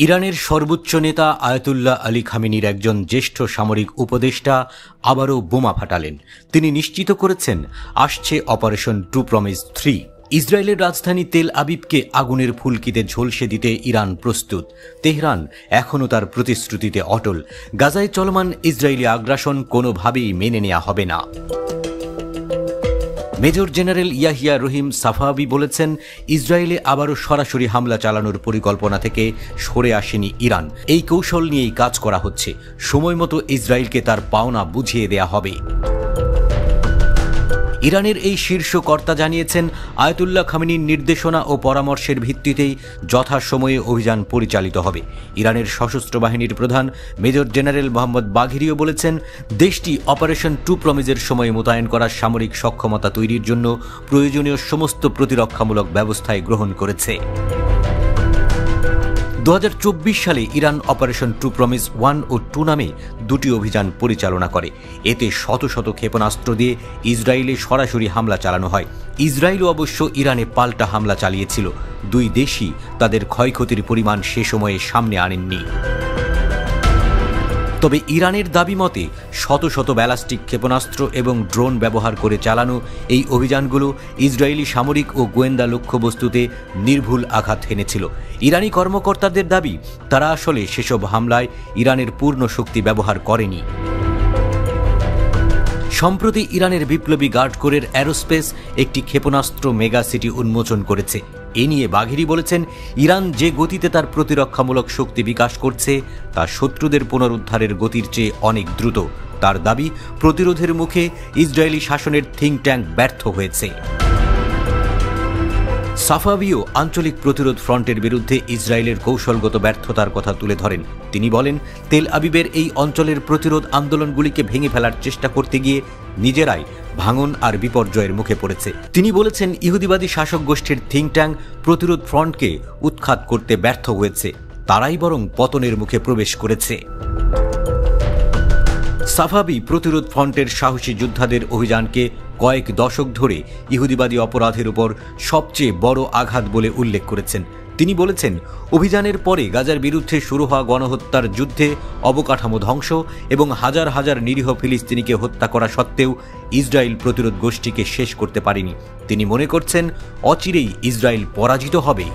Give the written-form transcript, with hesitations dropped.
ইরানের সর্বোচ্চ নেতা আয়াতুল্লাহ আলী খামেনির একজন জ্যেষ্ঠ সামরিক উপদেষ্টা আবারও বোমা ফাটালেন। তিনি নিশ্চিত করেছেন আসছে অপারেশন ট্রু প্রমিস 3। ইসরায়েলের রাজধানী তেল আবিবকে আগুনের ফুলকিতে ঝলসে দিতে ইরান প্রস্তুত। তেহরান এখনও তার প্রতিশ্রুতিতে অটল। গাজায় চলমান ইসরায়েলি আগ্রাসন কোনোভাবেই মেনে নেওয়া হবে না। মেজর জেনারেল ইয়াহিয়া রহিম সাফাবি বলেছেন, ইসরায়েলে আবারও সরাসরি হামলা চালানোর পরিকল্পনা থেকে সরে আসেনি ইরান। এই কৌশল নিয়েই কাজ করা হচ্ছে। সময়মতো ইসরায়েলকে তার পাওনা বুঝিয়ে দেয়া হবে। ইরানের এই শীর্ষ কর্তা জানিয়েছেন, আয়াতুল্লাহ খামেনির নির্দেশনা ও পরামর্শের ভিত্তিতেই যথাসময়ে অভিযান পরিচালিত হবে। ইরানের সশস্ত্র বাহিনীর প্রধান মেজর জেনারেল মোহাম্মদ বাঘেরিও বলেছেন, দেশটি অপারেশন ট্রু প্রমিসের সময় মোতায়েন করা সামরিক সক্ষমতা তৈরির জন্য প্রয়োজনীয় সমস্ত প্রতিরক্ষামূলক ব্যবস্থায় গ্রহণ করেছে। 2024 সালে ইরান অপারেশন ট্রু প্রমিস 1 ও 2 নামে দুটি অভিযান পরিচালনা করে। এতে শত শত ক্ষেপণাস্ত্র দিয়ে ইসরায়েলে সরাসরি হামলা চালানো হয়। ইসরায়েলও অবশ্য ইরানে পাল্টা হামলা চালিয়েছিল। দুই দেশই তাদের ক্ষয়ক্ষতির পরিমাণ সে সময়ে সামনে আনেননি। তবে ইরানের দাবি মতে শত শত ব্যালাস্টিক ক্ষেপণাস্ত্র এবং ড্রোন ব্যবহার করে চালানো এই অভিযানগুলো ইসরায়েলি সামরিক ও গোয়েন্দা লক্ষ্যবস্তুতে নির্ভুল আঘাত হেনেছিল। ইরানি কর্মকর্তাদের দাবি, তারা আসলে সেসব হামলায় ইরানের পূর্ণ শক্তি ব্যবহার করেনি। সম্প্রতি ইরানের বিপ্লবী গার্ড কোরের অ্যারোস্পেস একটি ক্ষেপণাস্ত্র মেগা সিটি উন্মোচন করেছে। এ নিয়ে বাঘেরি বলেছেন, ইরান যে গতিতে তার প্রতিরক্ষামূলক শক্তি বিকাশ করছে তা শত্রুদের পুনরুদ্ধারের গতির চেয়ে অনেক দ্রুত। তার দাবি, প্রতিরোধের মুখে ইসরায়েলি শাসনের থিঙ্ক ট্যাঙ্ক ব্যর্থ হয়েছে। সাফাবিও আঞ্চলিক প্রতিরোধ ফ্রন্টের বিরুদ্ধে ইসরায়েলের কৌশলগত ব্যর্থতার কথা তুলে ধরেন। তিনি বলেন, তেল আবিবের এই অঞ্চলের প্রতিরোধ আন্দোলনগুলিকে ভেঙে ফেলার চেষ্টা করতে গিয়ে নিজেরাই ভাঙন আর বিপর্যয়ের মুখে পড়েছে। তিনি বলেছেন, ইহুদিবাদী শাসক গোষ্ঠীর থিঙ্ক ট্যাঙ্ক প্রতিরোধ ফ্রন্টকে উৎখাত করতে ব্যর্থ হয়েছে। তারাই বরং পতনের মুখে প্রবেশ করেছে। সাফাবি প্রতিরোধ ফ্রন্টের সাহসী যোদ্ধাদের অভিযানকে কয়েক দশক ধরে ইহুদিবাদী অপরাধের উপর সবচেয়ে বড় আঘাত বলে উল্লেখ করেছেন। তিনি বলেছেন, অভিযানের পরে গাজার বিরুদ্ধে শুরু হওয়া গণহত্যার যুদ্ধে অবকাঠামো ধ্বংস এবং হাজার হাজার নিরীহ ফিলিস্তিনিকে হত্যা করা সত্ত্বেও ইসরায়েল প্রতিরোধ গোষ্ঠীকে শেষ করতে পারেনি। তিনি মনে করছেন, অচিরেই ইসরায়েল পরাজিত হবে।